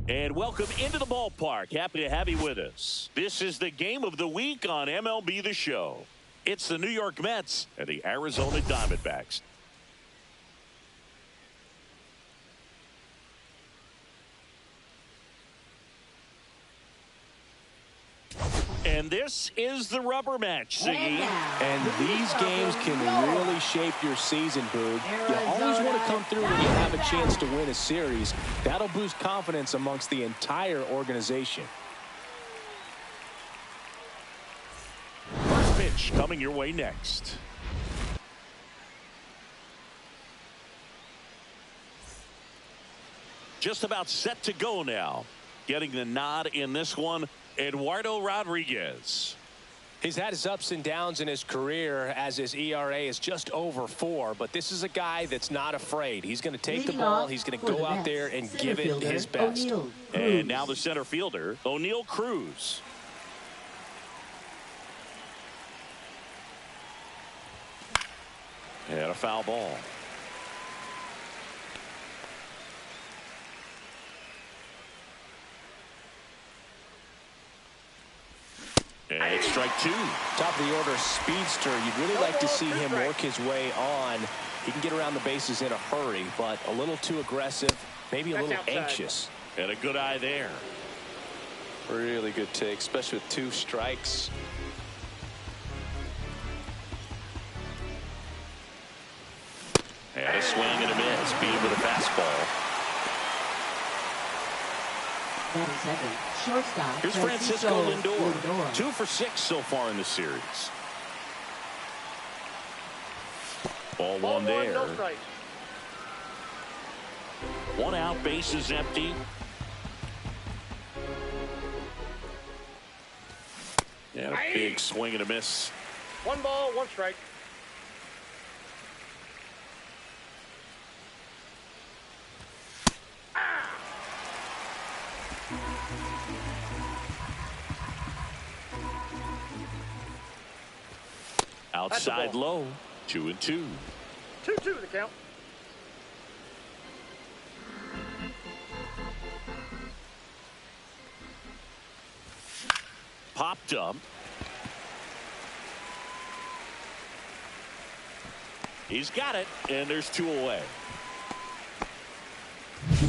And welcome into the ballpark. Happy to have you with us. This is the game of the week on MLB The Show. It's the New York Mets and the Arizona Diamondbacks. And this is the rubber match, Siggy. And these games can really shape your season, Boog. You always want to come through when you have a chance to win a series. That'll boost confidence amongst the entire organization. First pitch coming your way next. Just about set to go now. Getting the nod in this one, Eduardo Rodriguez. He's had his ups and downs in his career as his ERA is just over 4, but this is a guy that's not afraid. He's going to take the ball. He's going to go out there and give it his best. And now the center fielder, O'Neal Cruz. And a foul ball. And it's strike 2. Top of the order speedster. You'd really like to see him work his way on. He can get around the bases in a hurry, but a little too aggressive, maybe a little anxious. And a good eye there. Really good take, especially with 2 strikes. And a swing and a miss, beat him with a fastball. Shortstop, here's Francisco Lindor. 2 for 6 so far in the series. Ball one there. No strike. 1 out, base is empty. And a big swing and a miss. 1 ball, 1 strike. Outside low, 2-2. 2-2 the count. Popped up. He's got it, and there's 2 away.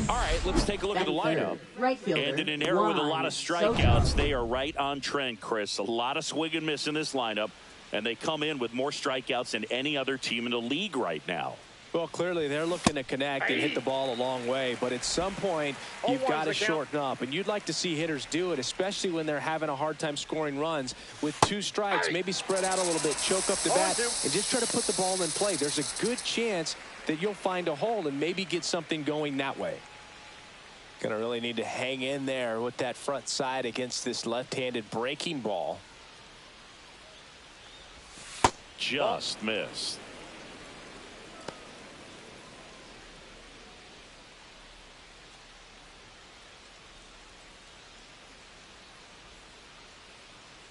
All right, let's take a look at the lineup. Right fielder, And in an era with a lot of strikeouts, they are right on trend, Chris. A lot of swing and miss in this lineup, and they come in with more strikeouts than any other team in the league right now. Well, clearly they're looking to connect and hit the ball a long way, but at some point you've got to shorten up, and you'd like to see hitters do it, especially when they're having a hard time scoring runs. With 2 strikes, maybe spread out a little bit, choke up the bat, and just try to put the ball in play. There's a good chance that you'll find a hole and maybe get something going that way. Gonna really need to hang in there with that front side against this left-handed breaking ball. Just missed.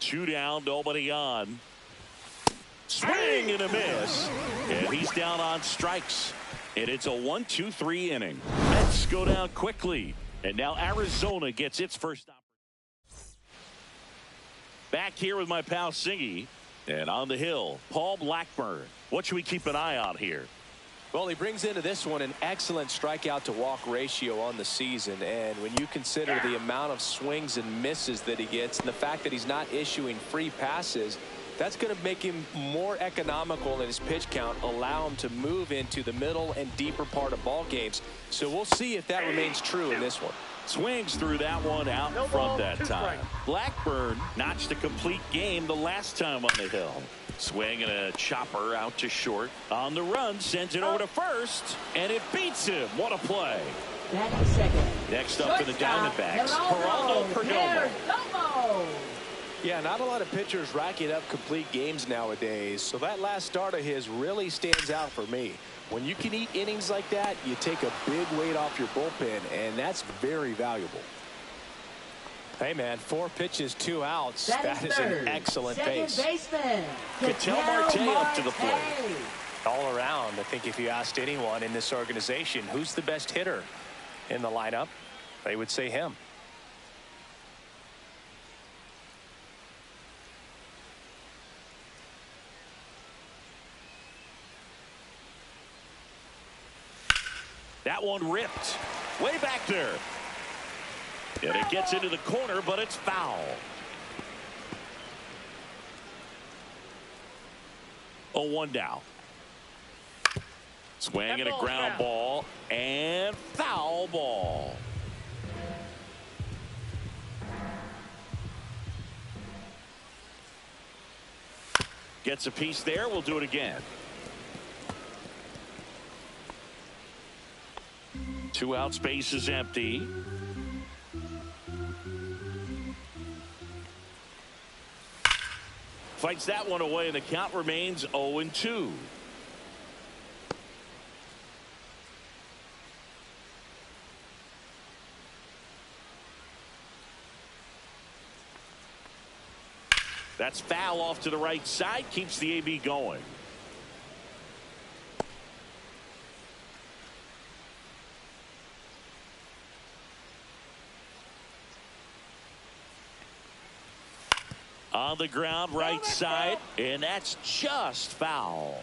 Two down, nobody on. Swing and a miss. And he's down on strikes. And it's a 1-2-3 inning. Mets go down quickly. And now Arizona gets its first opportunity. Back here with my pal Singy. And on the hill, Paul Blackburn. What should we keep an eye on here? Well, he brings into this one an excellent strikeout to walk ratio on the season. And when you consider the amount of swings and misses that he gets and the fact that he's not issuing free passes, that's going to make him more economical in his pitch count, allow him to move into the middle and deeper part of ball games. So we'll see if that remains true in this one. Swings through that one out in front that time. Blackburn notched a complete game the last time on the hill. Swing and a chopper out to short. On the run, sends it over to first, and it beats him. What a play. Next up for the Diamondbacks, Geraldo Perdomo. Yeah, not a lot of pitchers racking up complete games nowadays, so that last start of his really stands out for me. When you can eat innings like that, you take a big weight off your bullpen, and that's very valuable. Hey, man, 4 pitches, 2 outs. That is an excellent pace. Ketel Marte up to the plate. All around, I think if you asked anyone in this organization who's the best hitter in the lineup, they would say him. That one ripped way back there. And it gets into the corner, but it's foul. 0-1 down. Swing and a ground ball and foul ball. Gets a piece there. We'll do it again. 2 out, space is empty. Fights that one away, and the count remains 0-2. That's foul off to the right side, keeps the AB going. On the ground, right side, and that's just foul.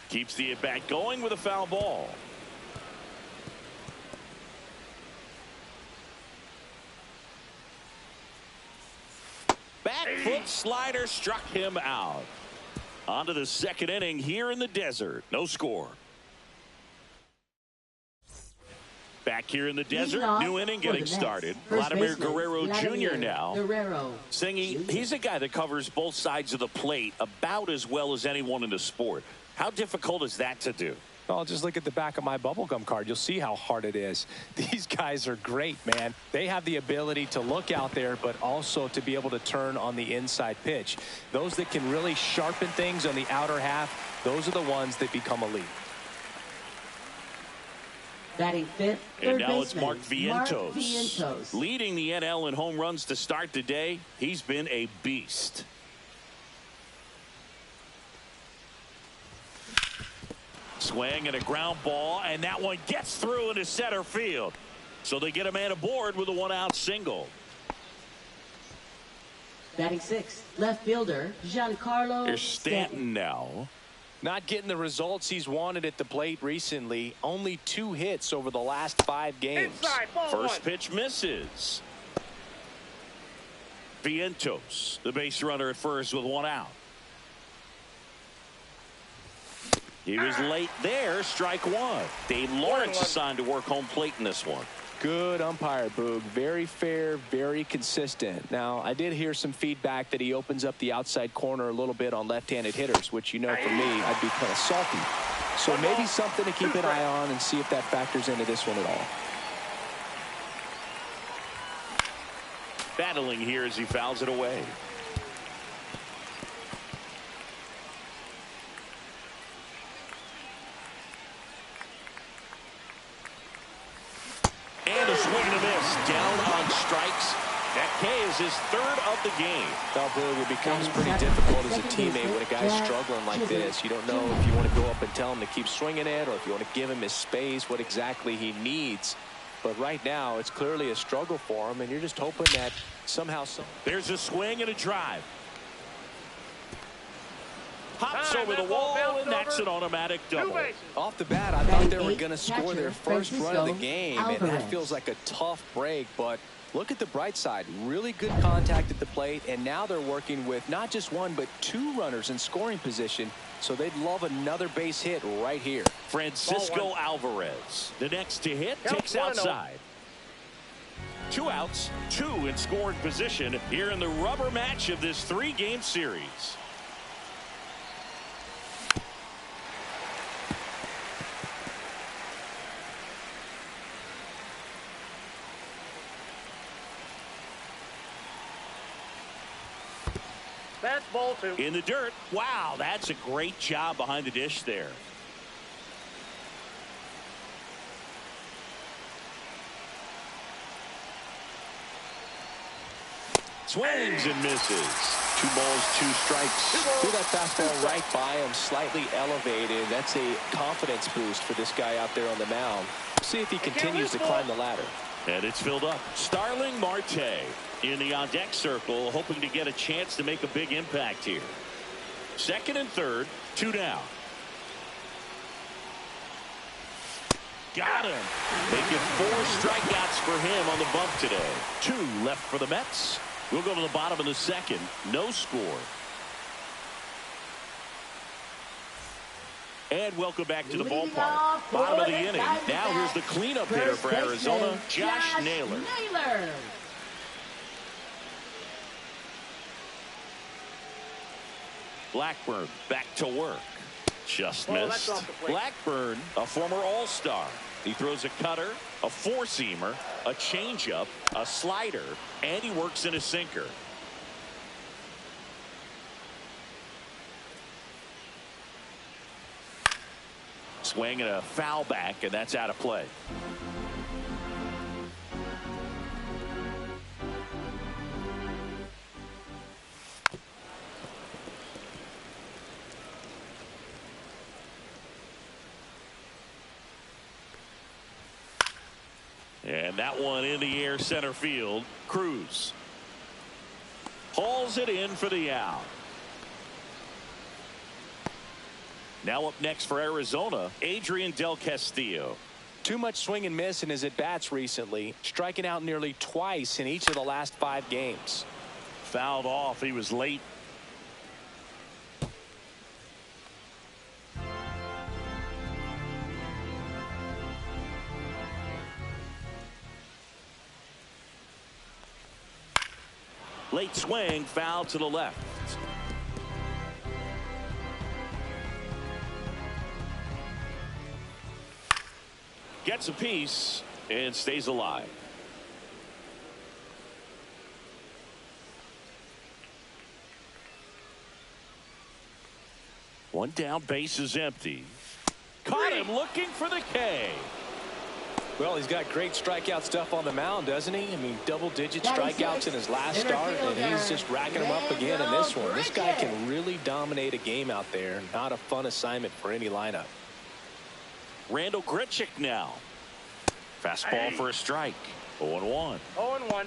Keeps the at-bat going with a foul ball. Back foot slider struck him out. On to the second inning here in the desert. No score. Back here in the desert, new inning getting started. Vladimir Guerrero Jr. now. Singy, he's a guy that covers both sides of the plate about as well as anyone in the sport. How difficult is that to do? Well, just look at the back of my bubblegum card. You'll see how hard it is. These guys are great, man. They have the ability to look out there, but also to be able to turn on the inside pitch. Those that can really sharpen things on the outer half, those are the ones that become elite. Batting fifth, and now it's Mark Vientos. Leading the NL in home runs to start the day. He's been a beast. Swing and a ground ball, and that one gets through into center field. So they get a man aboard with a 1-out single. Batting sixth, left fielder Giancarlo Here's Stanton now. Not getting the results he's wanted at the plate recently. Only 2 hits over the last 5 games. Inside, ball First one. pitch misses. Vientos, the base runner at first with 1 out. He was late there, strike 1. Dave Lawrence assigned to work home plate in this one. Good umpire, Boog. Very fair, very consistent. Now, I did hear some feedback that he opens up the outside corner a little bit on left-handed hitters, which, you know, for me, I'd be kind of salty. So maybe something to keep an eye on and see if that factors into this one at all. Battling here as he fouls it away. And a swing and a miss. Down on strikes. That K is his 3rd of the game. Now, Boog, it becomes pretty difficult as a teammate when a guy's struggling like this. You don't know if you want to go up and tell him to keep swinging it or if you want to give him his space, what exactly he needs. But right now, it's clearly a struggle for him, and you're just hoping that somehow... There's a swing and a drive. Pops over the wall, and that's an automatic double. Off the bat, I thought they were going to score their first run of the game, and that feels like a tough break. But look at the bright side. Really good contact at the plate, and now they're working with not just 1, but 2 runners in scoring position. So they'd love another base hit right here. Francisco Alvarez, the next to hit, takes outside. 2 outs, 2 in scoring position here in the rubber match of this 3-game series. That's ball 2. In the dirt. Wow, that's a great job behind the dish there. Swings and misses. 2 balls, 2 strikes. Threw that fastball right by him, slightly elevated. That's a confidence boost for this guy out there on the mound. See if he continues to climb the ladder. And it's filled up. Starling Marte in the on-deck circle, hoping to get a chance to make a big impact here. 2nd and 3rd, 2 down. Got him. Making 4 strikeouts for him on the bump today. 2 left for the Mets. We'll go to the bottom of the 2nd. No score. And welcome back to the ballpark. Bottom of the inning. Now here's the cleanup hitter for Arizona, Josh Naylor. Blackburn back to work. Just missed. Blackburn, a former All-Star. He throws a cutter, a 4-seamer, a changeup, a slider, and he works in a sinker. Swing and a foul back, and that's out of play. And that one in the air center field. Cruz hauls it in for the out. Now up next for Arizona, Adrian Del Castillo. Too much swing and miss in his at-bats recently, striking out nearly twice in each of the last 5 games. Fouled off. He was late. Late swing, foul to the left. Gets a piece and stays alive. One down, base is empty. Caught him looking for the K. Well, he's got great strikeout stuff on the mound, doesn't he? I mean, double-digit strikeouts in his last start, and he's just racking them up again in this one. This guy can really dominate a game out there. Not a fun assignment for any lineup. Randall Grichuk now. Fastball for a strike. 0-1. 0-1.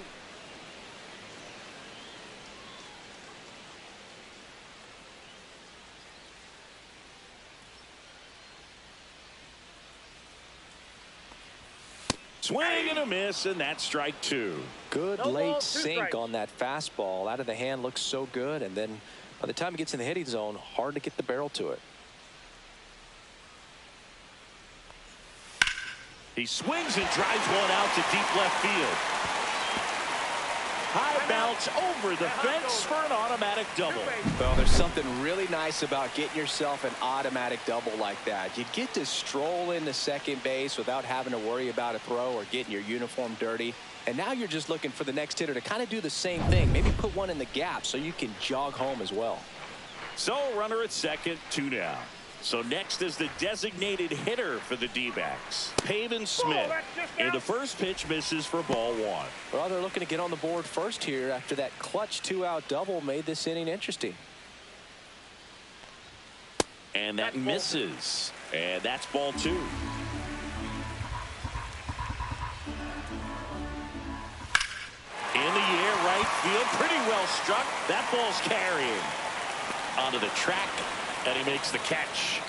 Swing and a miss, and that's strike two. Good No late ball, 2 sink strikes. on that fastball. Out of the hand looks so good, and then by the time it gets in the hitting zone, hard to get the barrel to it. He swings and drives one out to deep left field. High bounce over the fence for an automatic double. Well, there's something really nice about getting yourself an automatic double like that. You get to stroll into second base without having to worry about a throw or getting your uniform dirty. And now you're just looking for the next hitter to kind of do the same thing. Maybe put one in the gap so you can jog home as well. So runner at second, 2 down. So next is the designated hitter for the D-backs, Pavin Smith. And the first pitch misses for ball 1. Well, they're looking to get on the board first here after that clutch 2-out double made this inning interesting. And that misses. And that's ball 2. In the air, right field, pretty well struck. That ball's carrying onto the track, and he makes the catch.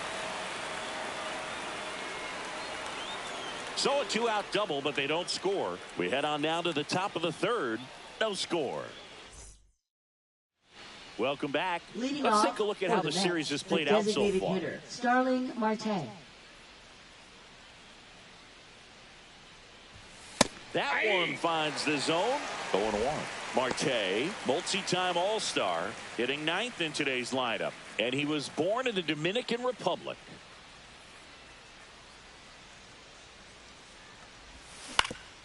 So a 2-out double, but they don't score. We head on down to the top of the third. No score. Welcome back. Leading Let's off take a look at for how the Mets, series has the played out so designated far. hitter, Starling Marte. That one finds the zone. 0-1. Marte, multi-time All-Star, hitting 9th in today's lineup. And he was born in the Dominican Republic.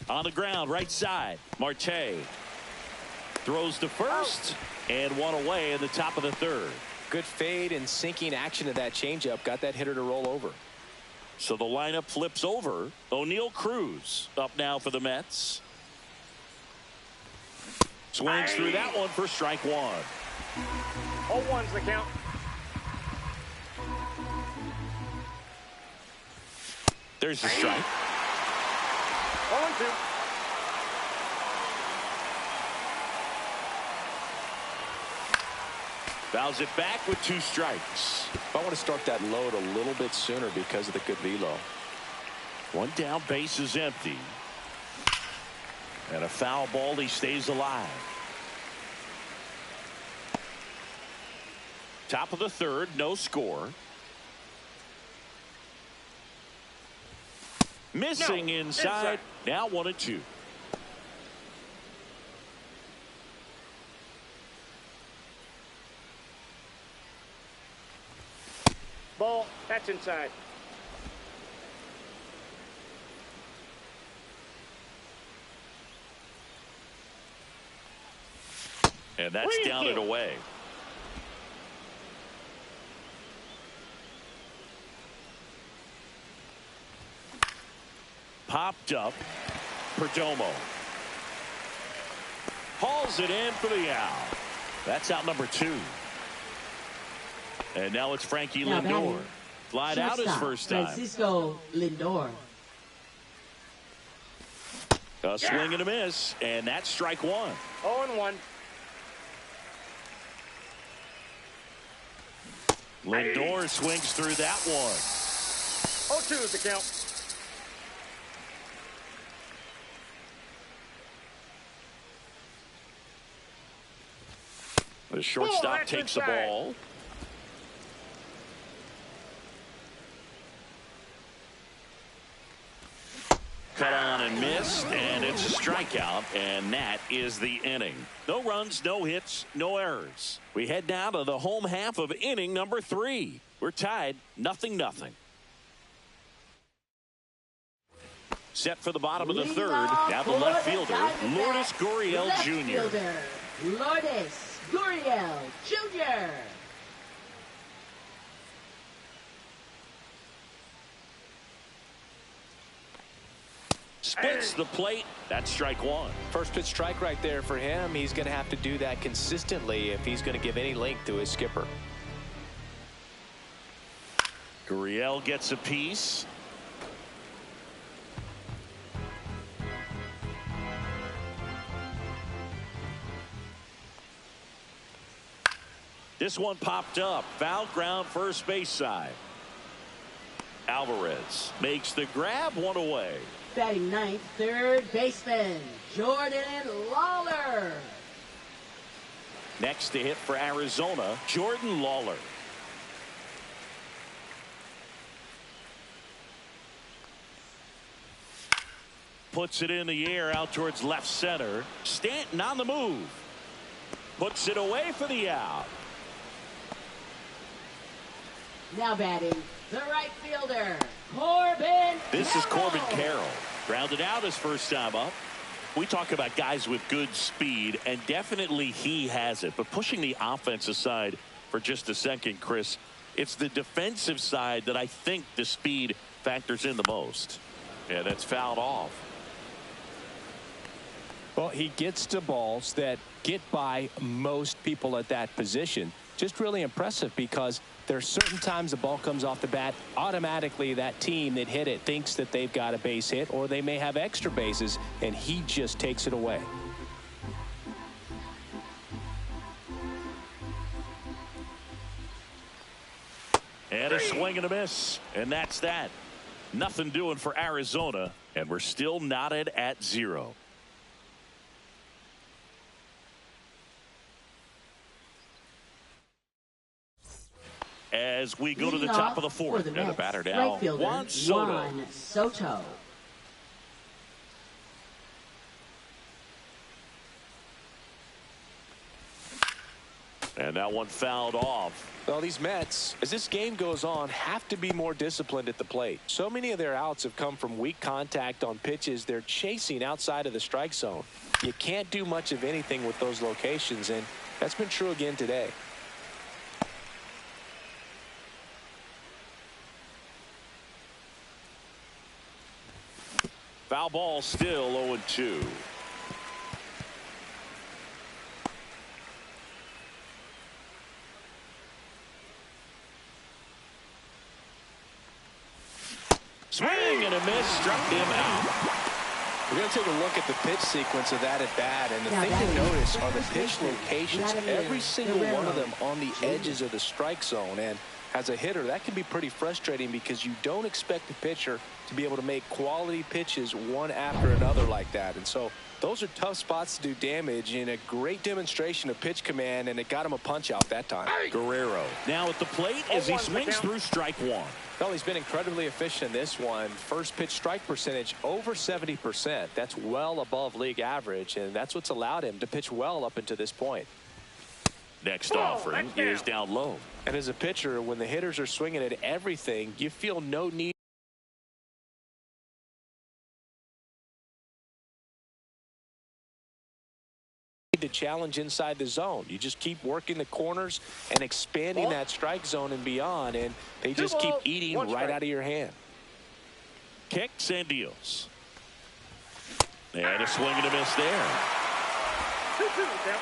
On the ground, right side. Marte throws to first and one away in the top of the third. Good fade and sinking action of that changeup got that hitter to roll over. So the lineup flips over. O'Neal Cruz up now for the Mets. Swings through that one for strike 1. 0-1's the count. There's the strike. 0-2. Fouls it back with 2 strikes. I want to start that load a little bit sooner because of the good velo. 1 down, base is empty. And a foul ball, he stays alive. Top of the third, no score. Missing inside. Now 1-2. Ball, that's inside. And that's down and away. Popped up. Perdomo hauls it in for the out. That's out number 2. And now it's Frankie Now Lindor. batting, Flied out his shortstop, first time. Francisco Lindor. A swing and a miss, and that's strike 1. 0-1. Lindor swings through that one. 0-2 is the count. The shortstop that's takes the inside. ball. Cut on and missed, and it's a strikeout, and that is the inning. No runs, no hits, no errors. We head now to the home half of inning number 3. We're tied 0-0. Set for the bottom of the third. Now the left fielder, Lourdes Gurriel Left Jr. fielder, Lourdes Gurriel Jr. Splits the plate. That's strike 1. First pitch strike right there for him. He's going to have to do that consistently if he's going to give any length to his skipper. Gurriel gets a piece. This one popped up. Foul ground, first base side. Alvarez makes the grab, one away. Batting ninth, third baseman, Jordan Lawler. Next to hit for Arizona, Jordan Lawler. Puts it in the air out towards left center. Stanton on the move. Puts it away for the out. Now batting, the right fielder, Corbin This is Carroll. Corbin Carroll. Grounded out his first time up. We talk about guys with good speed, and definitely he has it. But pushing the offense aside for just a second, Chris, it's the defensive side that I think the speed factors in the most. Yeah, that's fouled off. Well, he gets to balls that get by most people at that position. Just really impressive because there's certain times the ball comes off the bat, automatically that team that hit it thinks that they've got a base hit, or they may have extra bases, and he just takes it away. And a swing and a miss. And that's that. Nothing doing for Arizona, and we're still knotted at 0. As we go to the top of the fourth, and the batter now, right fielder, Juan Soto. Juan Soto. And that one fouled off. Well, these Mets, as this game goes on, have to be more disciplined at the plate. So many of their outs have come from weak contact on pitches they're chasing outside of the strike zone. You can't do much of anything with those locations, and that's been true again today. Foul ball, still 0-2. Swing and a miss, struck him out. We're going to take a look at the pitch sequence of that at bat, and the thing to notice are the pitch locations. Every single one of them on the edges of the strike zone, and as a hitter, that can be pretty frustrating because you don't expect the pitcher to be able to make quality pitches one after another like that. And so those are tough spots to do damage, and a great demonstration of pitch command, and it got him a punch out that time. Guerrero now at the plate as he swings through strike one. Well, he's been incredibly efficient in this one. First pitch strike percentage over 70%. That's well above league average, and that's what's allowed him to pitch well up until this point. Next offering is down low. And as a pitcher, when the hitters are swinging at everything, you feel no need to challenge inside the zone. You just keep working the corners and expanding that strike zone and beyond, and they just keep eating right out of your hand. Kicks and deals. And a swing and a miss there. 2-2 count.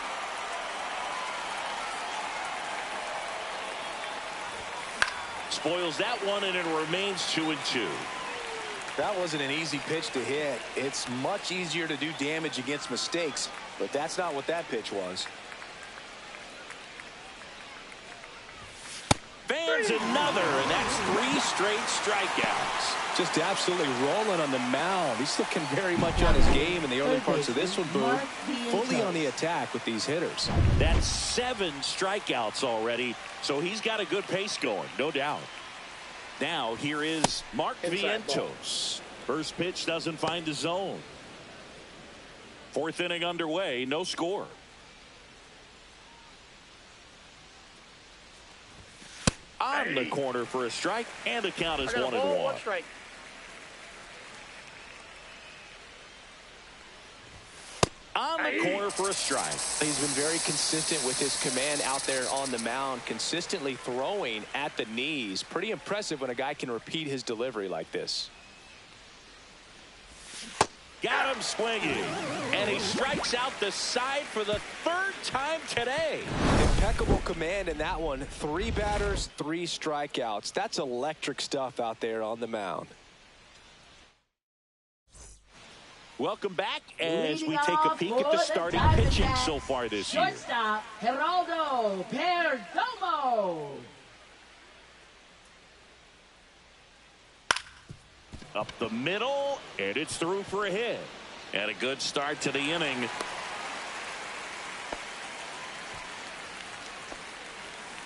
Spoils that one, and it remains 2-2. That wasn't an easy pitch to hit. It's much easier to do damage against mistakes, but that's not what that pitch was. Fans another, and that's 3 straight strikeouts. Just absolutely rolling on the mound. He's looking very much on his game in the early parts of this one, Boo. Fully on the attack with these hitters. That's 7 strikeouts already, so he's got a good pace going, no doubt. Now here is Mark Vientos. First pitch doesn't find the zone. 4th inning underway, no score. On the corner for a strike, and the count is 1-1. 1 strike. On the corner for a strike. He's been very consistent with his command out there on the mound, consistently throwing at the knees. Pretty impressive when a guy can repeat his delivery like this. Got him swinging, and he strikes out the side for the 3rd time today. Impeccable command in that one. 3 batters, 3 strikeouts. That's electric stuff out there on the mound. Welcome back as we Leading take a off peek at for the the starting Diamondbacks, pitching so far this year. Shortstop, Geraldo Perdomo. Up the middle, and it's through for a hit. And a good start to the inning.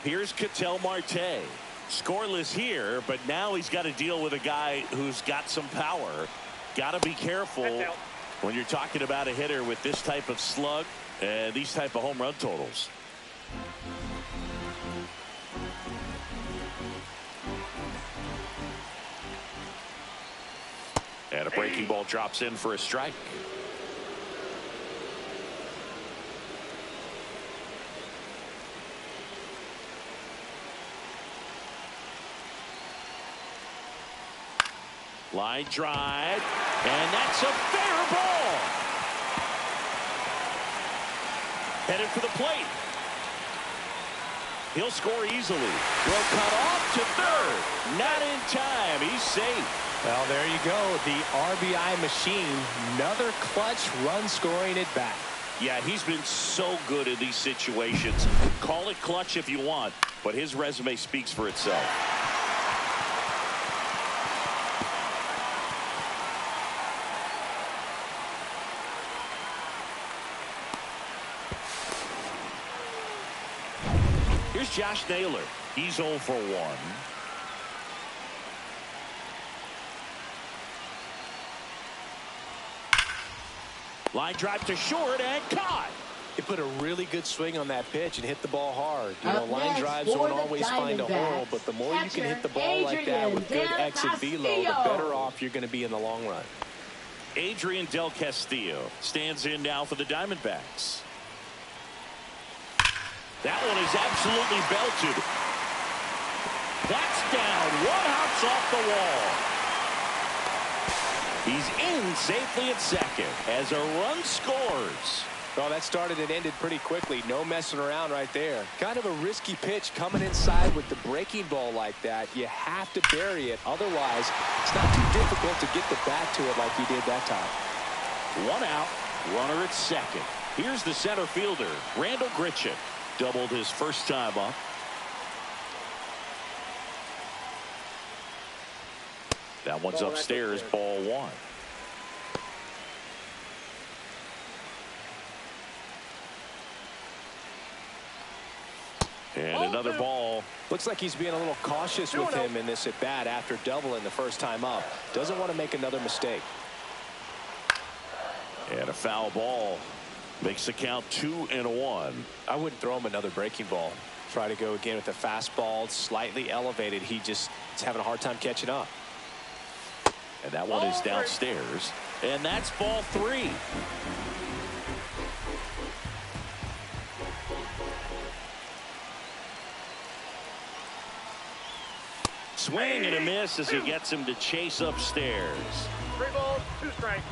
Here's Ketel Marte. Scoreless here, but now he's got to deal with a guy who's got some power. Got to be careful when you're talking about a hitter with this type of slug and these type of home run totals. And a breaking ball drops in for a strike. Line drive, and that's a fair ball. Headed for the plate. He'll score easily. Will cut off to third. Not in time. He's safe. Well, there you go. The RBI machine. Another clutch run scoring at bat. Yeah, he's been so good in these situations. Call it clutch if you want, but his resume speaks for itself. Here's Josh Naylor. He's 0 for 1. Line drive to short and caught. He put a really good swing on that pitch and hit the ball hard. You know, line drives don't always find a hole, but the more you can hit the ball like that with good exit velo, the better off you're going to be in the long run. Adrian Del Castillo stands in now for the Diamondbacks. That one is absolutely belted. That's down. One hops off the wall. He's in safely at second as a run scores. Well, that started and ended pretty quickly. No messing around right there. Kind of a risky pitch coming inside with the breaking ball like that. You have to bury it. Otherwise, it's not too difficult to get the bat to it like he did that time. One out. Runner at second. Here's the center fielder, Randall Grichuk. Doubled his first time up. That one's upstairs, ball 1. And another ball. Looks like he's being a little cautious with him in this at bat after doubling the first time up. Doesn't want to make another mistake. And a foul ball makes the count 2-1. I wouldn't throw him another breaking ball. Try to go again with the fastball, slightly elevated. He just is having a hard time catching up. And that one is downstairs. And that's ball 3. Swing and a miss as he gets him to chase upstairs. 3 balls, 2 strikes.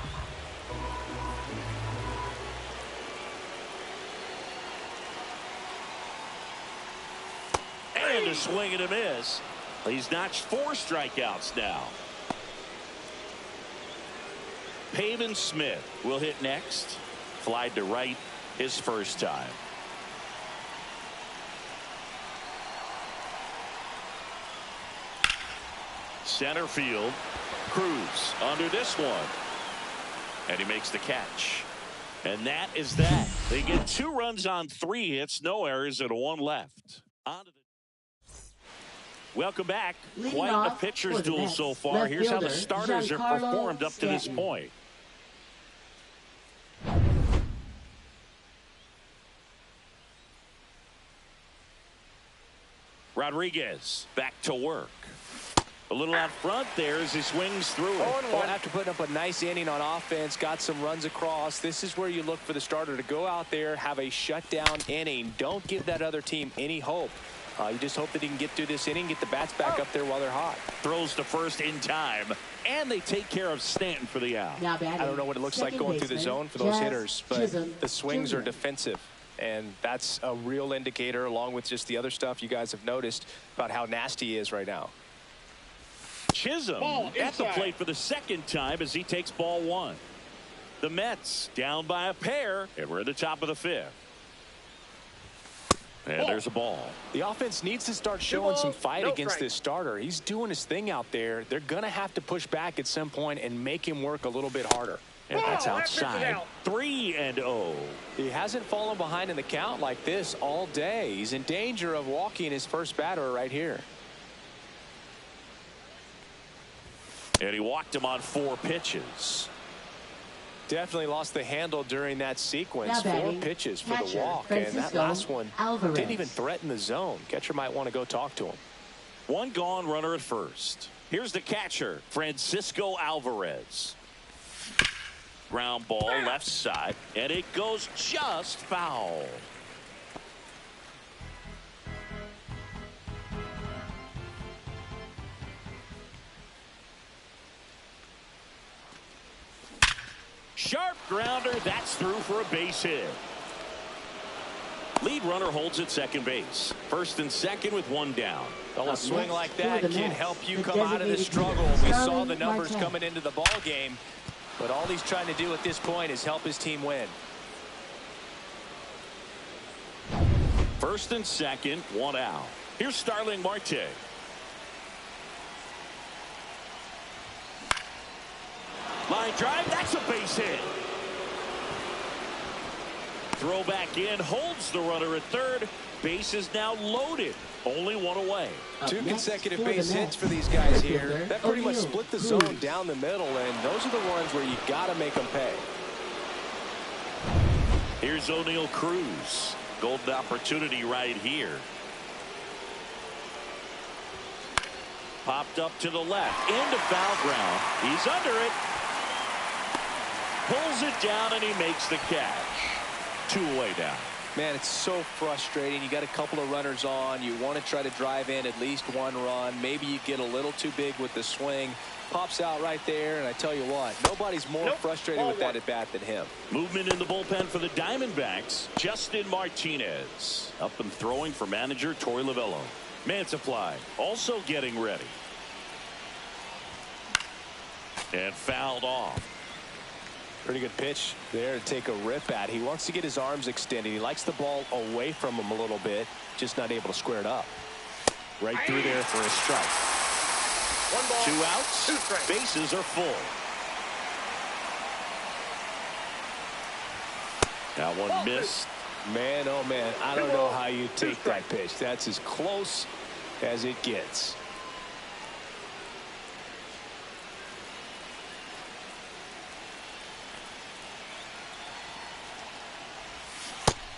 And a swing and a miss. He's notched 4 strikeouts now. Pavin Smith will hit next. Flied to right his first time. Center field. Cruz under this one. And he makes the catch. And that is that. They get 2 runs on 3 hits, no errors, and 1 left. On to the Welcome back. Quite a pitcher's duel so far. Here's how the starters have performed up to this point. Rodriguez back to work. A little out front there as he swings through it. Well, after putting up a nice inning on offense, got some runs across, this is where you look for the starter to go out there, have a shutdown inning. Don't give that other team any hope. You just hope that he can get through this inning, get the bats back up there while they're hot. Throws to first in time, and they take care of Stanton for the out. I don't know what it looks like going through the zone for those hitters, but the swings are defensive. And that's a real indicator, along with just the other stuff you guys have noticed about how nasty he is right now. Chisholm at the plate for the second time as he takes ball 1. The Mets down by a pair, and we're at the top of the 5th. And there's a ball. The offense needs to start showing some fight no against strike. this starter. He's doing his thing out there. They're going to have to push back at some point and make him work a little bit harder. And that's Ball, that pitch is outside. out. 3-0. He hasn't fallen behind in the count like this all day. He's in danger of walking his first batter right here. And he walked him on 4 pitches. Definitely lost the handle during that sequence. Now 4 batting, pitches for the catcher, walk. And that Francisco last one Alvarez. didn't even threaten the zone. Catcher might want to go talk to him. 1 gone, runner at first. Here's the catcher, Francisco Alvarez. Ground ball left side, and it goes just foul. Sharp grounder, that's through for a base hit. Lead runner holds at second base. First and second with 1 down. Well, a swing next like for that the can Mets, help you the come out of the designated struggle. hitter, We saw Starling the numbers Marte. coming into the ball game, but all he's trying to do at this point is help his team win. First and second, 1 out. Here's Starling Marte. Line drive, that's a base hit. Throw back in, holds the runner at third. Base is now loaded. Only 1 away. Up 2 next consecutive for the base Mets, hits for these guys here. outfielder, That pretty much O'Neill split the Cruz. zone down the middle, and those are the ones where you got to make them pay. Here's O'Neill Cruz. Golden opportunity right here. Popped up to the left. Into foul ground. He's under it. Pulls it down, and he makes the catch. 2 away down. Man, it's so frustrating. You got a couple of runners on. You want to try to drive in at least 1 run. Maybe you get a little too big with the swing. Pops out right there, and I tell you what, nobody's more frustrated with that at bat than him. Movement in the bullpen for the Diamondbacks. Justin Martinez up and throwing for manager Torey Lovullo. Mantiply also getting ready. And fouled off. Pretty good pitch there to take a rip at. He wants to get his arms extended. He likes the ball away from him a little bit, just not able to square it up. Right through there for a strike. 1 ball, 2 outs. 2 strikes. Bases are full. That one missed. Man, oh man, I don't know how you take that pitch. That's as close as it gets.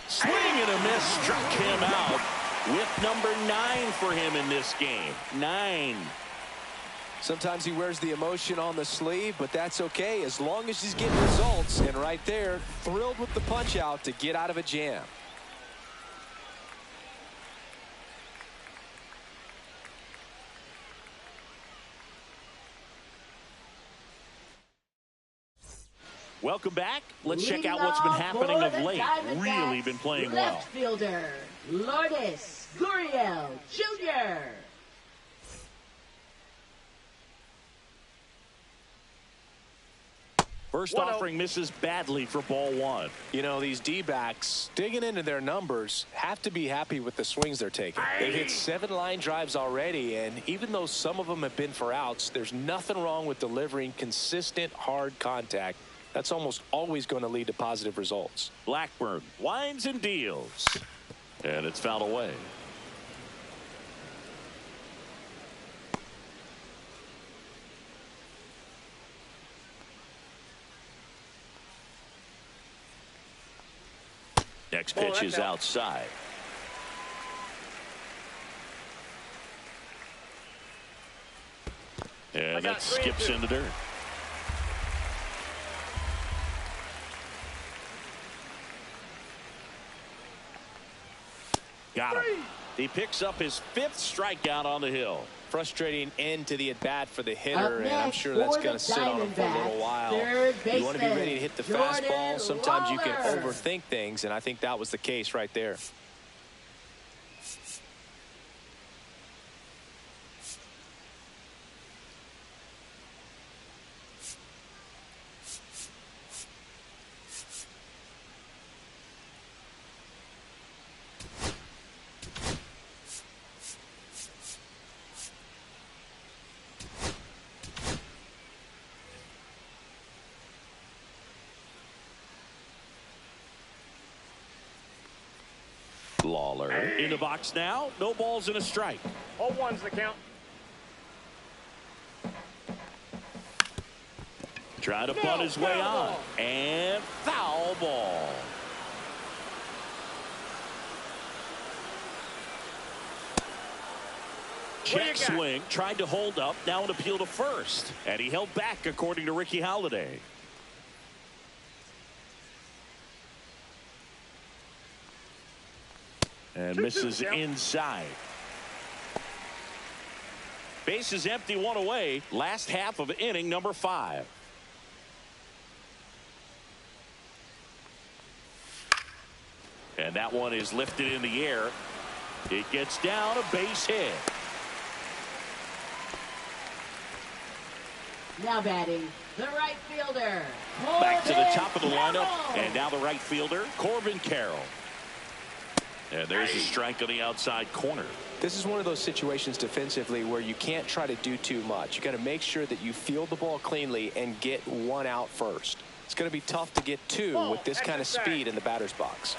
Swing and a miss, struck him out. Whip number 9 for him in this game. 9. Sometimes he wears the emotion on the sleeve, but that's okay as long as he's getting results. And right there, thrilled with the punch out to get out of a jam. Welcome back. Let's check Leading out what's been off happening for of the late. Diamondbacks, Really been playing well. left fielder, Lourdes Gurriel Jr. First 1-0. offering misses badly for ball 1. You know, these D-backs digging into their numbers have to be happy with the swings they're taking. They've hit 7 line drives already, and even though some of them have been for outs, there's nothing wrong with delivering consistent, hard contact. That's almost always going to lead to positive results. Blackburn winds and deals. And it's fouled away. Next pitch is outside. And that skips into dirt. Got him. He picks up his 5th strikeout on the hill. Frustrating end to the at-bat for the hitter, Up and I'm next sure that's for going the to sit on him for a little Diamondbacks, while. third You want to be baseman, ready to hit the Jordan fastball. Sometimes you can Lawler. overthink things, and I think that was the case right there. In the box now, no balls and a strike. 0-1's the count. Trying to bunt his way on. And foul ball. Check swing, tried to hold up, now an appeal to first. And he held back, according to Ricky Halladay. And misses inside. Base is empty, one away. Last half of inning number 5. And that one is lifted in the air. It gets down, a base hit. Now batting, the right fielder. Back to the top of the lineup. And now the right fielder, Corbin Carroll. And there's a strike on the outside corner. This is one of those situations defensively where you can't try to do too much. You got to make sure that you field the ball cleanly and get one out first. It's going to be tough to get two with this kind of speed in the batter's box.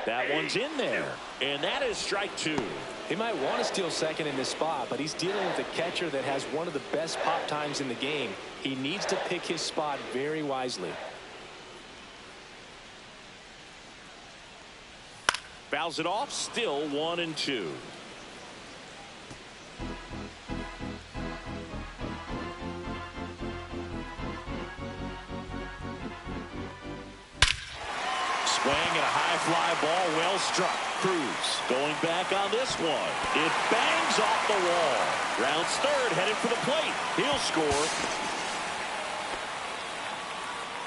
That one's in there, and that is strike 2. He might want to steal second in this spot, but he's dealing with a catcher that has one of the best pop times in the game. He needs to pick his spot very wisely. Fouls it off, still 1-2. Swing and a high fly ball, well struck. Cruz going back on this one. It bangs off the wall. Rounds third, headed for the plate. He'll score.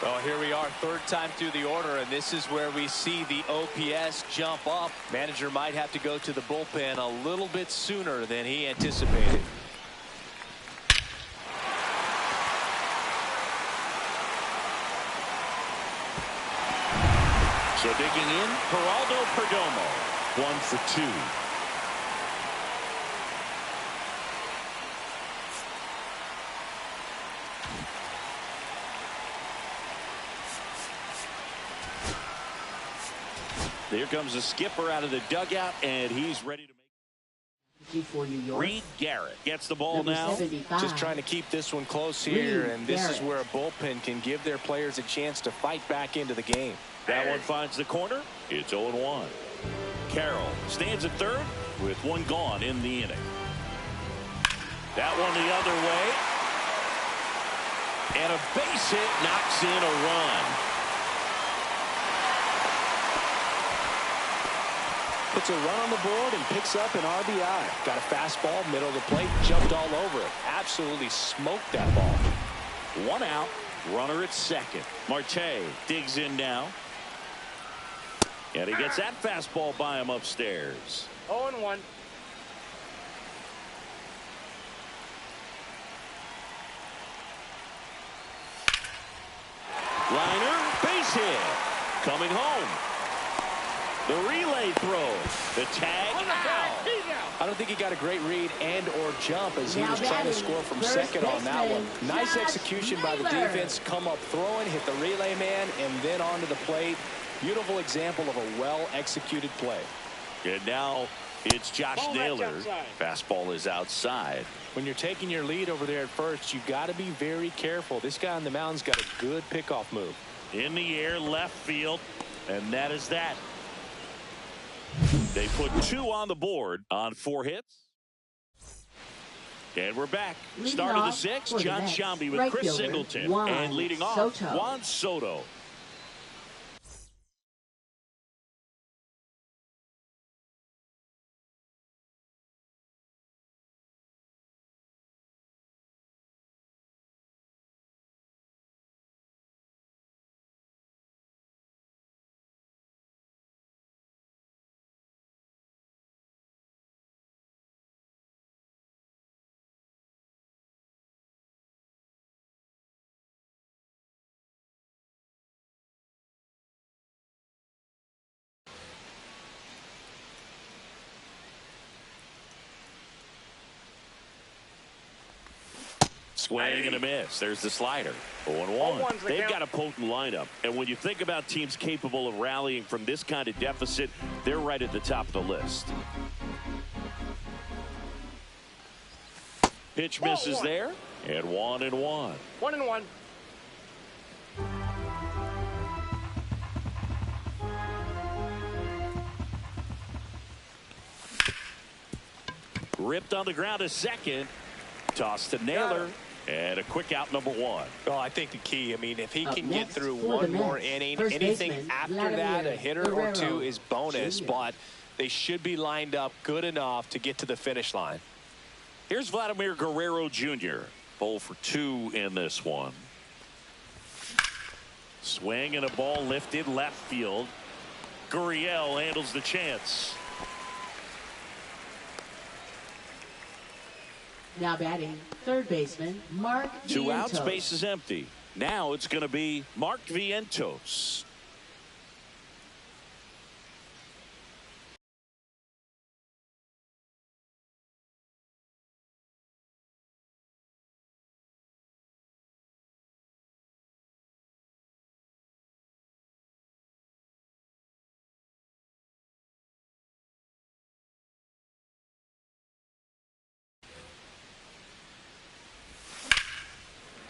Well, here we are, third time through the order, and this is where we see the OPS jump up. Manager might have to go to the bullpen a little bit sooner than he anticipated. So digging in, Geraldo Perdomo, 1 for 2. Here comes the skipper out of the dugout, and he's ready to make. For New York. Reed Garrett gets the ball Number now. 75. Just trying to keep this one close here, Reed and this Garrett. is where a bullpen can give their players a chance to fight back into the game. That one finds the corner. It's 0-1. Carroll stands at third with one gone in the inning. That one the other way. And a base hit knocks in a run. Puts a run on the board and picks up an RBI. Got a fastball, middle of the plate, jumped all over it. Absolutely smoked that ball. 1 out, runner at second. Marte digs in now. And he gets that fastball by him upstairs. 0-1. Liner, base hit. Coming home. The relay throw. The tag out. I don't think he got a great read and or jump as he Now was trying to batting, score from first second on that one. baseman, Nice Josh execution by the Naylor. defense. Come up throwing, hit the relay man, and then onto the plate. Beautiful example of a well-executed play. And now it's Josh Ball Naylor. that's outside. Fastball is outside. When you're taking your lead over there at first, you got to be very careful. This guy on the mound's got a good pickoff move. In the air, left field, and that is that. They put 2 on the board on 4 hits. And we're back. Leading Start of the off 6th, for the John Mets, Sciambi with right Chris fielder, Singleton. Juan And leading off, Soto. Juan Soto. Swing and a miss. There's the slider. 0-1. They've got a potent lineup. And when you think about teams capable of rallying from this kind of deficit, they're right at the top of the list. Pitch misses there. And 1-1. 1-1. Ripped on the ground to second. Toss to Naylor. And a quick out, number 1. Well, I think the key, I mean, if he can get next through for one the more Mets, inning, first anything baseman, after Vladimir that, a hitter or Guerrero two is bonus, Jr. but they should be lined up good enough to get to the finish line. Here's Vladimir Guerrero Jr. 0 for 2 in this one. Swing and a ball lifted left field. Gurriel handles the chance. Now batting, third baseman, Mark Two outs, Vientos. base is empty. Now it's going to be Mark Vientos.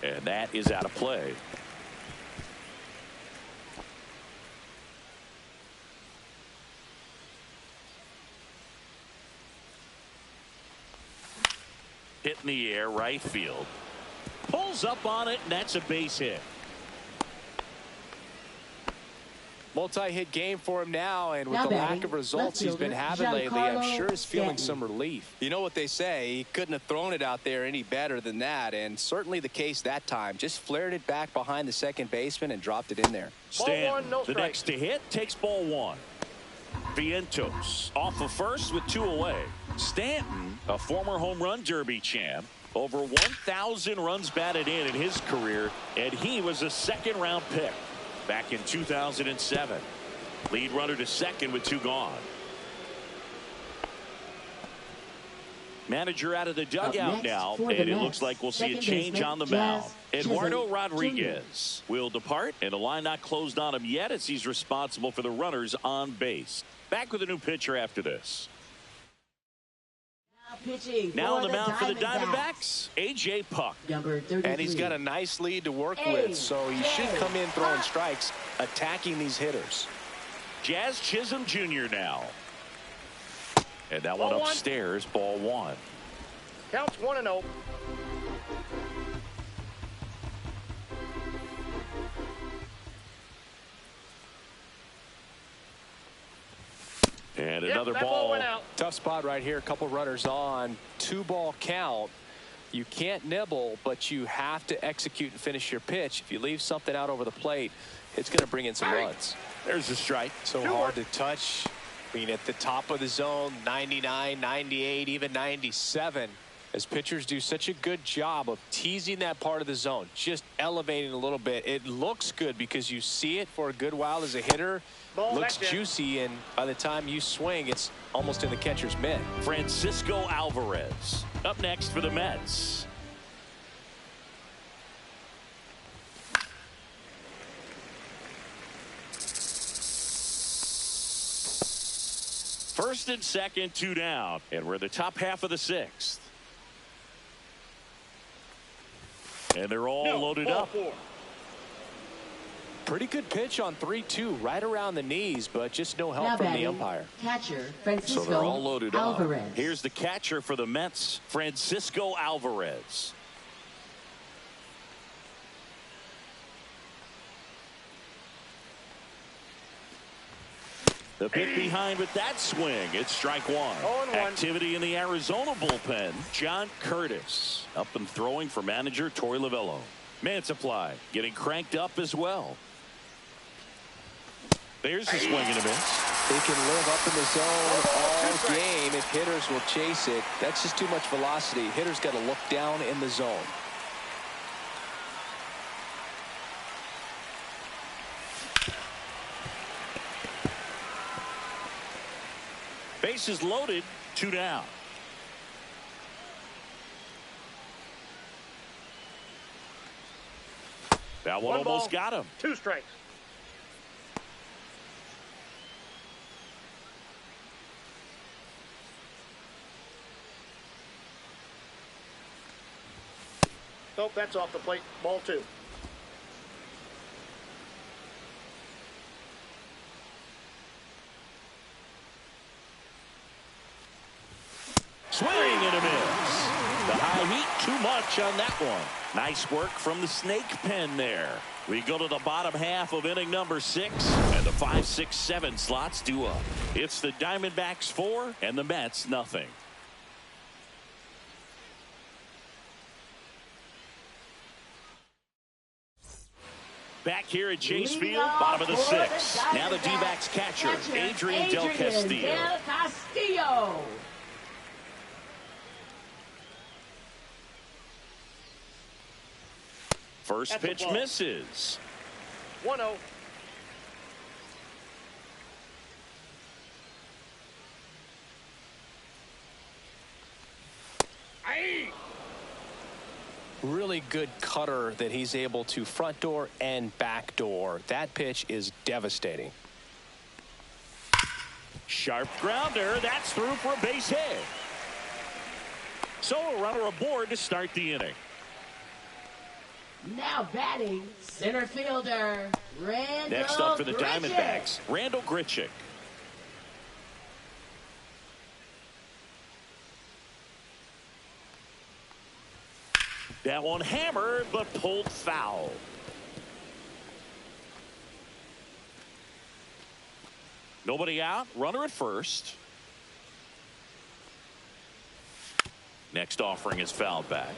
And that is out of play. Hit in the air, right field. Pulls up on it, and that's a base hit. Multi-hit game for him now, and with Now the lack batting, of results he's left been fielder, having lately, I'm Giancarlo sure he's feeling Stanton. some relief. You know what they say, he couldn't have thrown it out there any better than that, and certainly the case that time. Just flared it back behind the second baseman and dropped it in there. Stanton, Ball 1, no the strike. next to hit, takes ball 1. Vientos off of first with 2 away. Stanton, a former home run derby champ, over 1,000 runs batted in his career, and he was a second-round pick back in 2007. Lead runner to second with 2 gone. Manager out of the dugout next now, for the and it Mets, looks like we'll see a second change baseman, on the Jazz mound. Eduardo Chisholm Rodriguez will depart, and the line not closed on him yet as he's responsible for the runners on base. Back with a new pitcher after this. Now pitching Now on for the mound for the Diamondbacks. Diamondbacks, A.J. Puck. Number 33. And he's got a nice lead to work Hey, with, so he should hey, come in throwing Puck. strikes, attacking these hitters. Jazz Chisholm Jr. now. And that Ball one 1. upstairs, ball 1. Counts 1-0. And Yep, another that ball ball. went out. Tough spot right here. A couple runners on. 2-ball count. You can't nibble, but you have to execute and finish your pitch. If you leave something out over the plate, it's going to bring in some runs. There's the strike. So hard to touch. I mean, at the top of the zone, 99, 98, even 97. As pitchers do such a good job of teasing that part of the zone, just elevating a little bit. It looks good because you see it for a good while as a hitter. Ball Looks back there. juicy, and by the time you swing, it's almost in the catcher's mitt. Francisco Alvarez up next for the Mets. First and second, 2 down, and we're in the top half of the 6th. And they're all loaded ball up. 4. Pretty good pitch on 3-2, right around the knees, but just no help Now from the batting, umpire. catcher So Francisco they're all loaded Alvarez. up. Here's the catcher for the Mets, Francisco Alvarez. The pick behind with that swing. It's strike 1. 0-1. Activity in the Arizona bullpen. John Curtis up and throwing for manager Torey Lovello. Mansupply getting cranked up as well. There's the swing and a miss. They can live up in the zone all game if hitters will chase it. That's just too much velocity. Hitters got to look down in the zone. Bases loaded, 2 down. That one almost got him. 2 strikes. Nope, that's off the plate. Ball 2. Swing and a miss. The high heat, too much on that one. Nice work from the snake pen there. We go to the bottom half of inning number 6, and the 5, 6, 7 slots due up. It's the Diamondbacks 4 and the Mets nothing. Back here at Chase Field, bottom of the 6th. Now the D-backs catcher, Adrian Del Castillo. First pitch misses. 1-0. Really good cutter that he's able to front door and back door. That pitch is devastating. Sharp grounder. That's through for a base hit. So a runner aboard to start the inning. Now batting, center fielder, Randall Next up for the Grichuk. Diamondbacks, Randall Grichuk. That one hammered, but pulled foul. Nobody out, runner at first. Next offering is fouled back.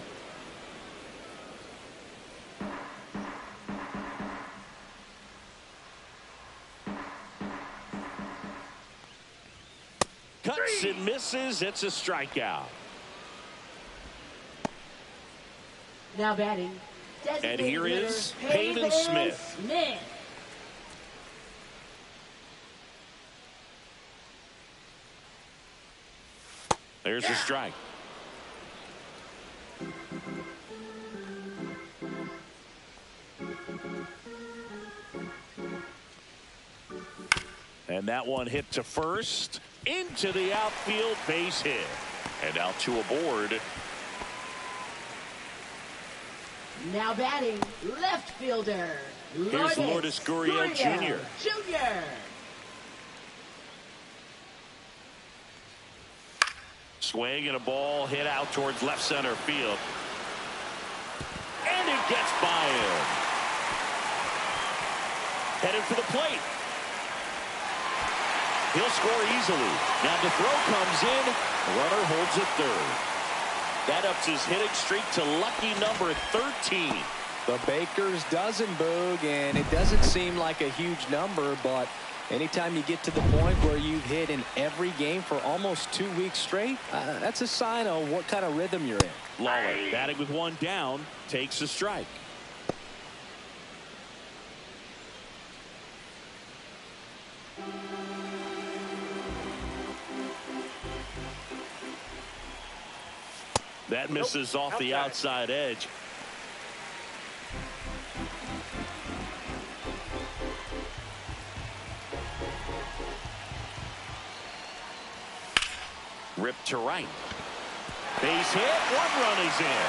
Cuts and misses. It's a strikeout. Now batting. And here is Pavin Smith. There's a strike. And that one hit to first, into the outfield, base hit. And now 2 aboard. Now batting, left fielder, Here's Lourdes Gurriel Jr. Swing and a ball hit out towards left center field. And it gets by him. Headed for the plate. He'll score easily. Now the throw comes in. The runner holds it third. That ups his hitting streak to lucky number 13. The Baker's dozen, Boog, and it doesn't seem like a huge number, but anytime you get to the point where you've hit in every game for almost 2 weeks straight, that's a sign of what kind of rhythm you're in. Lawler, batting with 1 down, takes a strike. That misses off the outside edge. Ripped to right. Base hit. 1 run is in.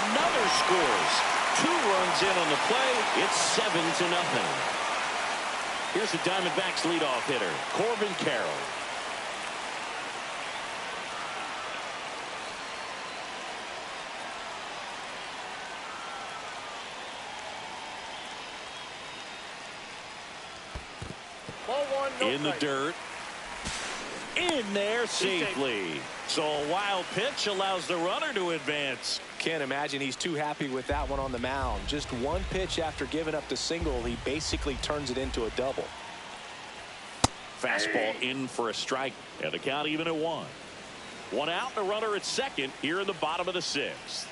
Another scores. 2 runs in on the play. It's 7-0. Here's the Diamondbacks leadoff hitter, Corbin Carroll. In the dirt. In there safely. So a wild pitch allows the runner to advance. Can't imagine he's too happy with that one on the mound. Just 1 pitch after giving up the single, he basically turns it into a double. Fastball in for a strike, and the count even at 1. 1 out, and a runner at second here in the bottom of the 6th.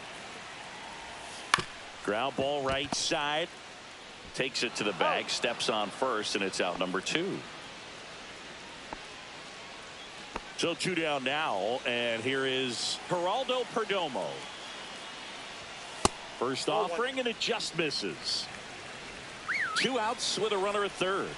Ground ball right side. Takes it to the bag, steps on first, and it's out number 2. So 2 down now, and here is Geraldo Perdomo. First offering, and it just misses. 2 outs with a runner at third.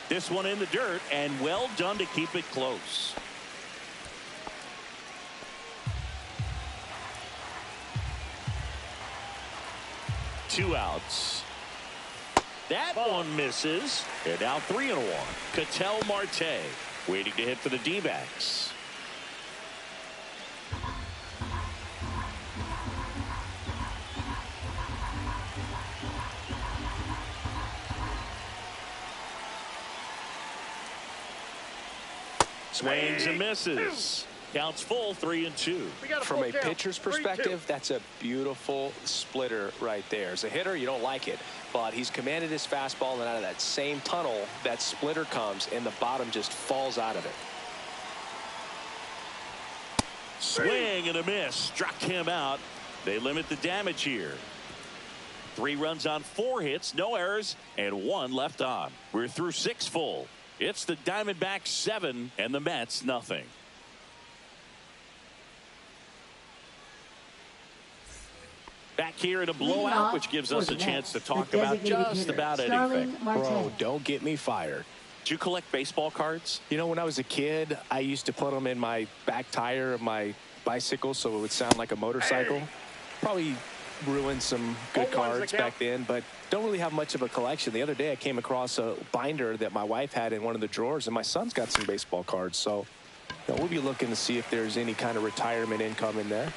This one in the dirt, and well done to keep it close. Two outs. That one misses, and now 3-1. Ketel Marte waiting to hit for the D-backs. Swings and misses. Counts full, 3-2. From a pitcher's perspective, that's a beautiful splitter right there. As a hitter, you don't like it, but he's commanded his fastball, and out of that same tunnel, that splitter comes, and the bottom just falls out of it. Swing and a miss. Struck him out. They limit the damage here. 3 runs on 4 hits, no errors, and 1 left on. We're through 6 full. It's the Diamondbacks 7 and the Mets nothing. Back here in a blowout, which gives us a chance to talk about just about anything. Bro, don't get me fired. Do you collect baseball cards? You know, when I was a kid, I used to put them in my back tire of my bicycle so it would sound like a motorcycle. Probably ruined some good cards back then, but don't really have much of a collection. The other day I came across a binder that my wife had in one of the drawers, and my son's got some baseball cards, so we'll be looking to see if there's any kind of retirement income in there.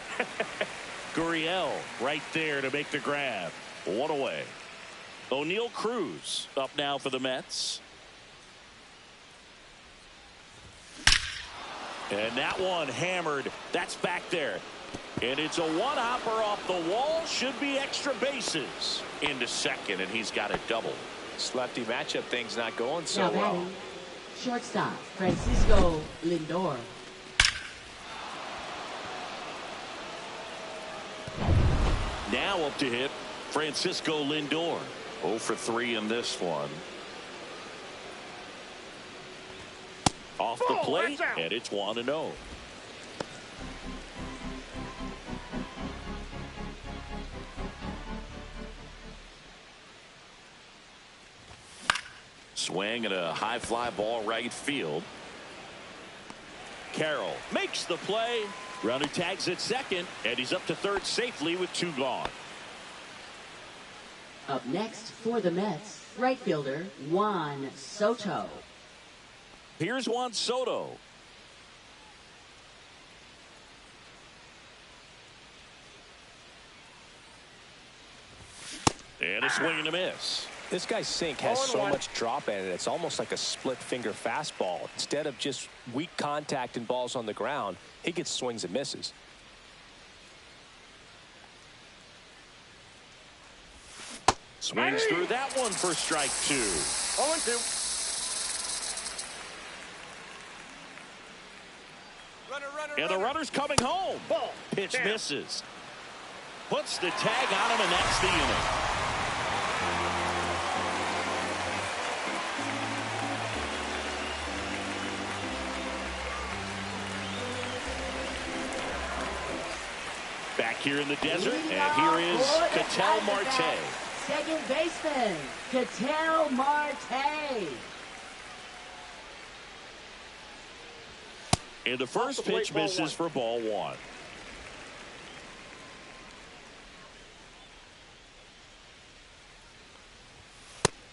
Gurriel right there to make the grab. 1 away. O'Neal Cruz up now for the Mets. And that one hammered. That's back there. And it's a one-hopper off the wall. Should be extra bases. Into second, and he's got a double. This lefty matchup thing's not going so now well. batting, shortstop Francisco Lindor. Now up to hit Francisco Lindor. 0 for 3 in this one. Off the plate, and it's 1-0. Swing and a high fly ball right field. Carroll makes the play. Runner tags at second, and he's up to third safely with 2 gone. Up next for the Mets, right fielder Juan Soto. Here's Juan Soto. And a swing and a miss. This guy's sink has so much drop in it. It's almost like a split finger fastball. Instead of just weak contact and balls on the ground, he gets swings and misses. Swings through that one for strike 2. 0-2. And the runner's coming home. Ball. Pitch Down. misses. Puts the tag on him, and that's the inning. Back here in the desert, and here is Ketel Marte. Second baseman, Ketel Marte. And the first pitch misses for ball 1.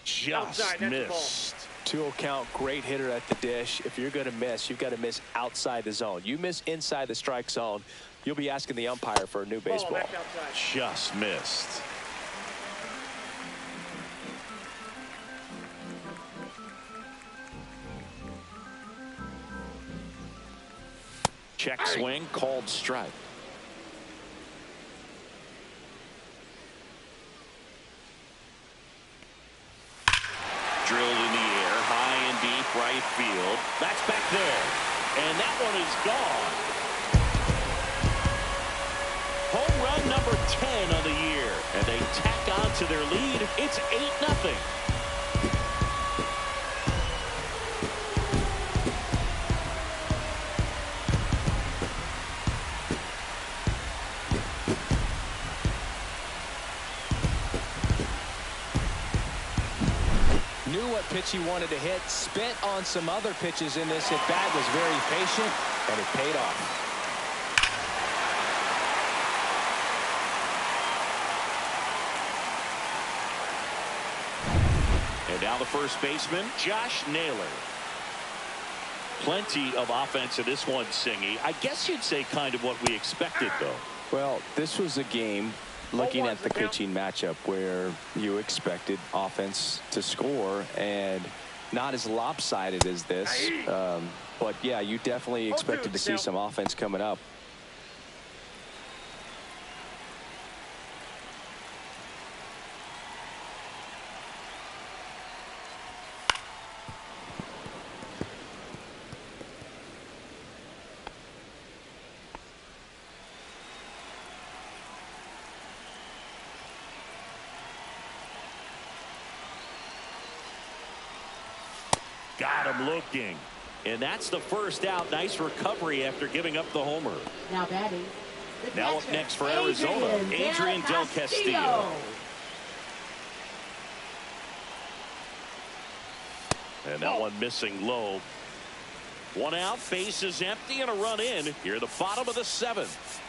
Just missed. 2-0 count, great hitter at the dish. If you're going to miss, you've got to miss outside the zone. You miss inside the strike zone, you'll be asking the umpire for a new baseball. Just missed. Check swing, called strike. Drilled in the air, high and field. That's back there. And that one is gone. Home run number 10 on the year. And they tack on to their lead. It's 8-0. Knew what pitch he wanted to hit, spent on some other pitches in this at bat, was very patient, and it paid off. And now the first baseman, Josh Naylor. Plenty of offense in this one, Singy. I guess you'd say kind of what we expected, though. Well, this was a game looking at the pitching matchup where you expected offense to score, and not as lopsided as this. But yeah, you definitely expected to see some offense coming up. Got him looking. And that's the first out. Nice recovery after giving up the homer. Now batting. Now up next for Arizona, Adrian Del Castillo. And that one missing low. One out, base is empty, and a run in here at the bottom of the 7th.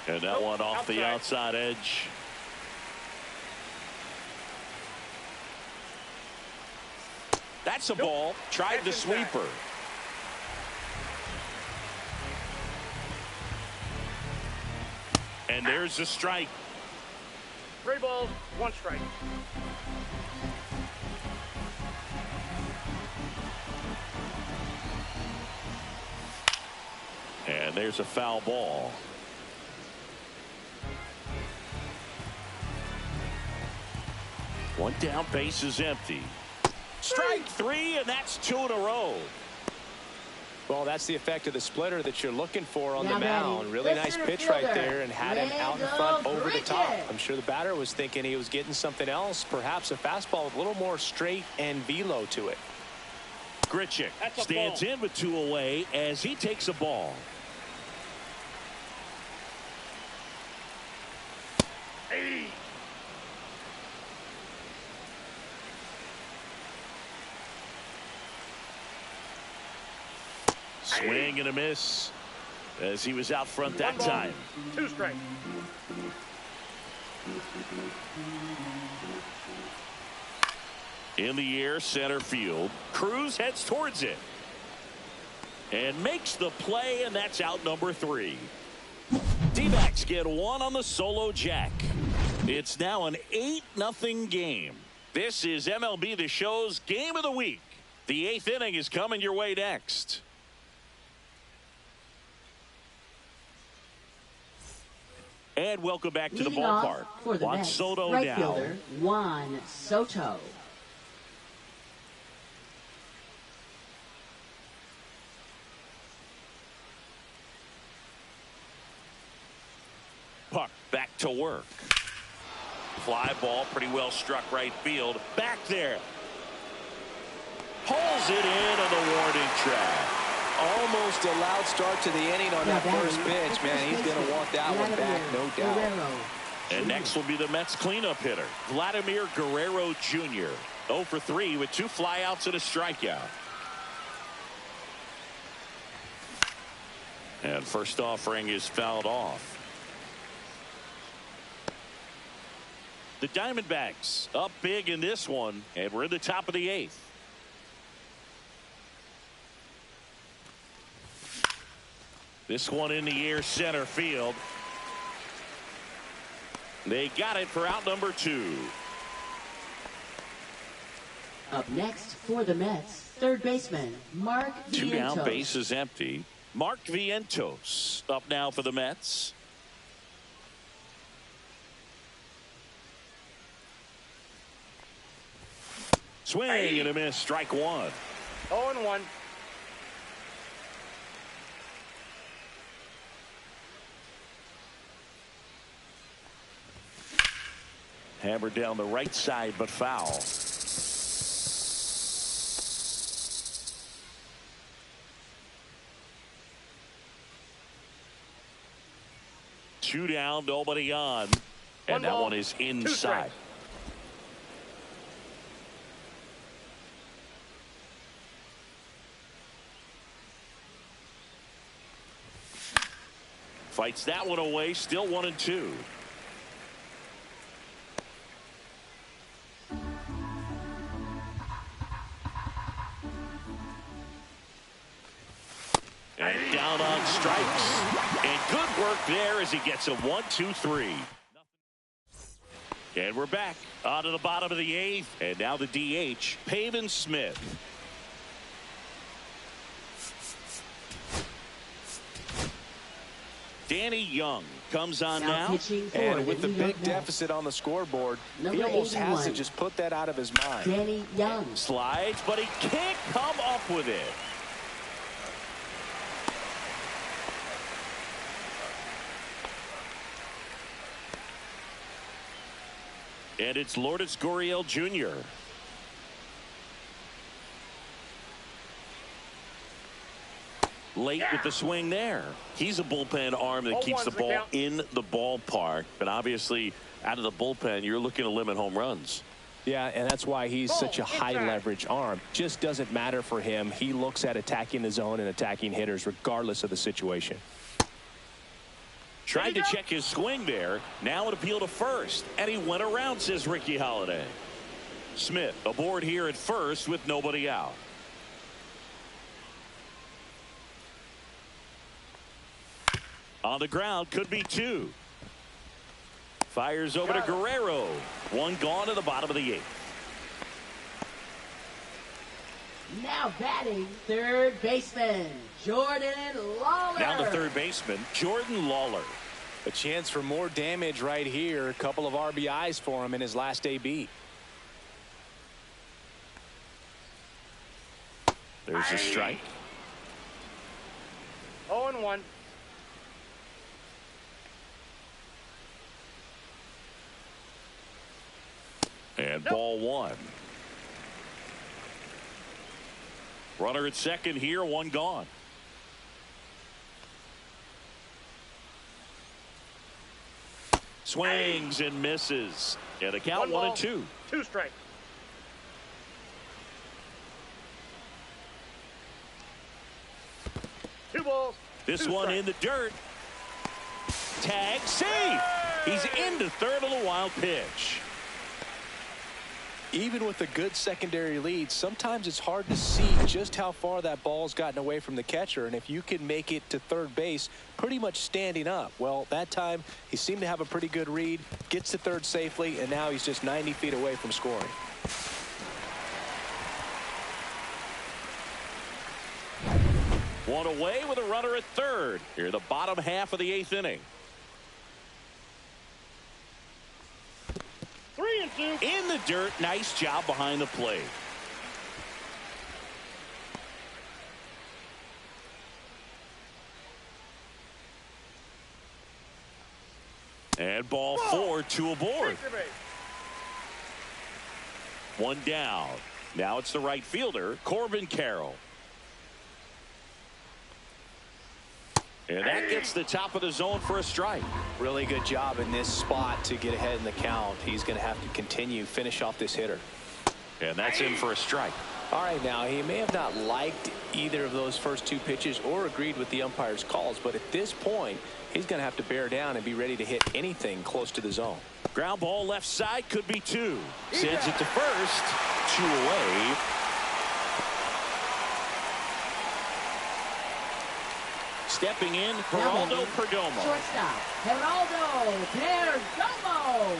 And that one off the outside edge. That's a ball. Tried the sweeper. And there's the strike. 3 balls, 1 strike. And there's a foul ball. One down, base is empty. Strike 3, and that's 2 in a row. Well, that's the effect of the splitter that you're looking for on the mound. Really nice pitch right there, and had him out in front over the top. I'm sure the batter was thinking he was getting something else, perhaps a fastball with a little more straight and velo to it. Grichuk stands in with 2 away as he takes a ball. Hey. Swing and a miss as he was out front that time. 2 strikes. In the air, center field. Cruz heads towards it and makes the play, and that's out number 3. D-backs get 1 on the solo jack. It's now an 8-0 game. This is MLB The Show's game of the week. The 8th inning is coming your way next. And welcome back to the ballpark. For the Juan Mets, Soto right now. fielder, Juan Soto. Puck back to work. Fly ball pretty well struck right field. Back there. Pulls it in on the warning track. Almost a loud start to the inning on that first pitch. Man, he's going to want that one back, no doubt. And next will be the Mets cleanup hitter, Vladimir Guerrero Jr. 0 for 3 with 2 flyouts and a strikeout. And first offering is fouled off. The Diamondbacks up big in this one, and we're in the top of the 8th. This one in the air, center field. They got it for out number 2. Up next for the Mets, third baseman, Mark Vientos. 2 down, base is empty. Mark Vientos up now for the Mets. Swing and a miss. Strike one. 0-1. Hammered down the right side, but foul. Two down, nobody on. And that one is inside. Fights that one away, still 1-2. And down on strikes. And good work there as he gets a 1-2-3. And we're back on to the bottom of the eighth. And now the DH, Pavin Smith. Danny Young comes on now. And with the big deficit on the scoreboard, he almost has to just put that out of his mind. Danny Young. Slides, but he can't come up with it. And it's Lourdes Gurriel Jr. Late with the swing there. He's a bullpen arm that keeps the ball in the ballpark. But obviously, out of the bullpen, you're looking to limit home runs. Yeah, and that's why he's such a high leverage arm. Just doesn't matter for him. He looks at attacking the zone and attacking hitters regardless of the situation. Tried to check his swing there. Now an appeal to first. And he went around, says Ricky Holiday. Smith aboard here at first with nobody out. On the ground, could be two. Fires over to Guerrero. One gone to the bottom of the eighth. Now batting, third baseman, Jordan Lawler. Now the third baseman, Jordan Lawler. A chance for more damage right here. A couple of RBIs for him in his last AB. There's a strike. 0-1. And ball one. Runner at second here, one gone. Swings and misses. And a count 1-2. 2 strikes. Two balls. This one in the dirt. Tag safe. He's into third on the wild pitch. Even with a good secondary lead, sometimes it's hard to see just how far that ball's gotten away from the catcher. And if you can make it to third base pretty much standing up, well, that time he seemed to have a pretty good read, gets to third safely, and now he's just 90 feet away from scoring. One away with a runner at third. Here the bottom half of the eighth inning. 3-2. In the dirt. Nice job behind the plate. And ball four, two aboard. One down. Now it's the right fielder, Corbin Carroll. And that gets the top of the zone for a strike. Really good job in this spot to get ahead in the count. He's going to have to continue, finish off this hitter. And that's in for a strike. All right, now he may have not liked either of those first two pitches or agreed with the umpire's calls, but at this point, he's going to have to bear down and be ready to hit anything close to the zone. Ground ball left side, could be two. Sends it to first. Two away. Stepping in, Geraldo Perdomo. Shortstop, Geraldo Perdomo.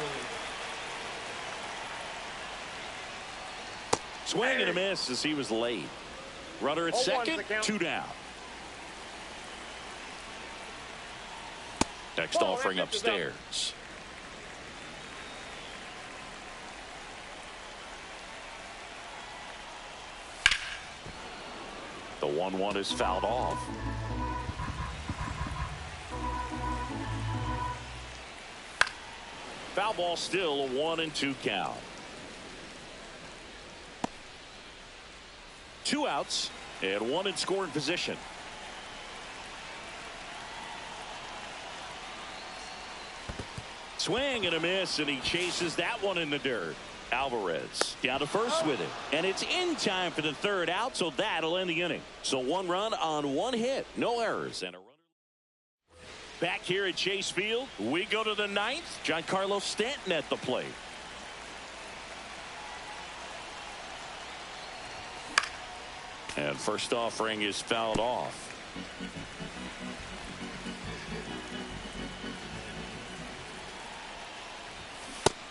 Swing and a miss as he was late. Runner at second, two down. Next offering upstairs. The 1-1 is fouled off. Foul ball, still a 1-2 count. 2 outs and 1 in scoring position. Swing and a miss, and he chases that one in the dirt. Alvarez down to first with it, and it's in time for the 3rd out, so that'll end the inning. So 1 run on 1 hit, no errors, and a runner. Back here at Chase Field, we go to the 9th. Giancarlo Stanton at the plate. And first offering is fouled off.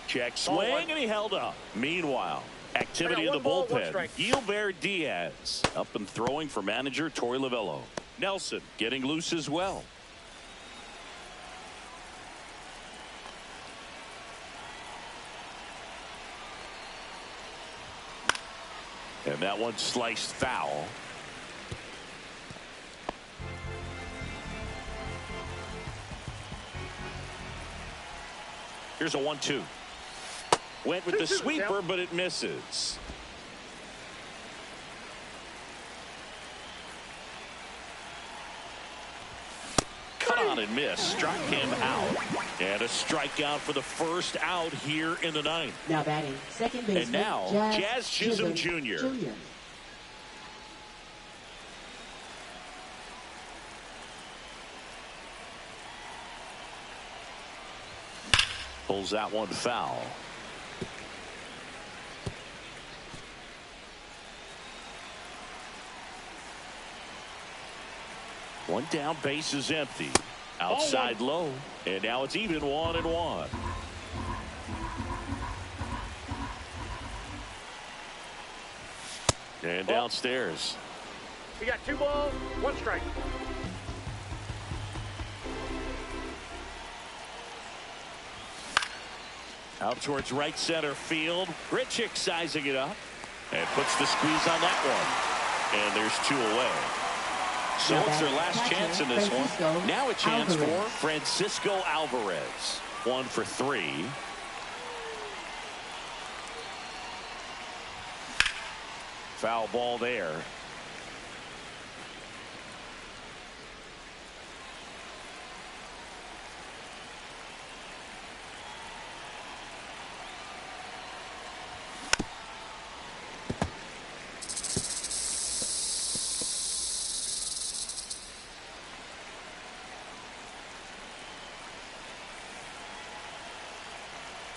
Check swing, and he held up. Meanwhile, activity in the bullpen. Gilbert Diaz up and throwing for manager Torey Lovullo. Nelson getting loose as well. And that one sliced foul. Here's a 1-2. Went with the sweeper, but it misses. Cut on and miss. Struck him out. And a strikeout for the first out here in the 9th. Now batting second baseman. And now Jazz Chisholm Jr. Pulls that one foul. One down, base is empty. Outside low, and now it's even 1-1. And downstairs. We got 2 balls, 1 strike. Out towards right center field. Grichuk sizing it up and puts the squeeze on that one. And there's 2 away. So it's their last chance in this one. Now a chance for Francisco Alvarez. 1 for 3. Foul ball there.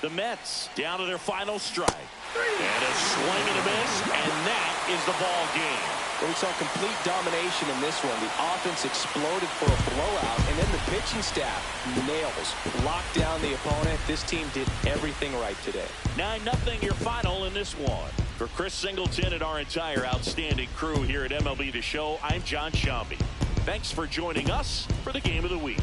The Mets down to their final strike. And a swing and a miss, and that is the ball game. Well, we saw complete domination in this one. The offense exploded for a blowout, and then the pitching staff nails, locked down the opponent. This team did everything right today. 9-0 your final in this one. For Chris Singleton and our entire outstanding crew here at MLB The Show, I'm John Shambi. Thanks for joining us for the Game of the Week.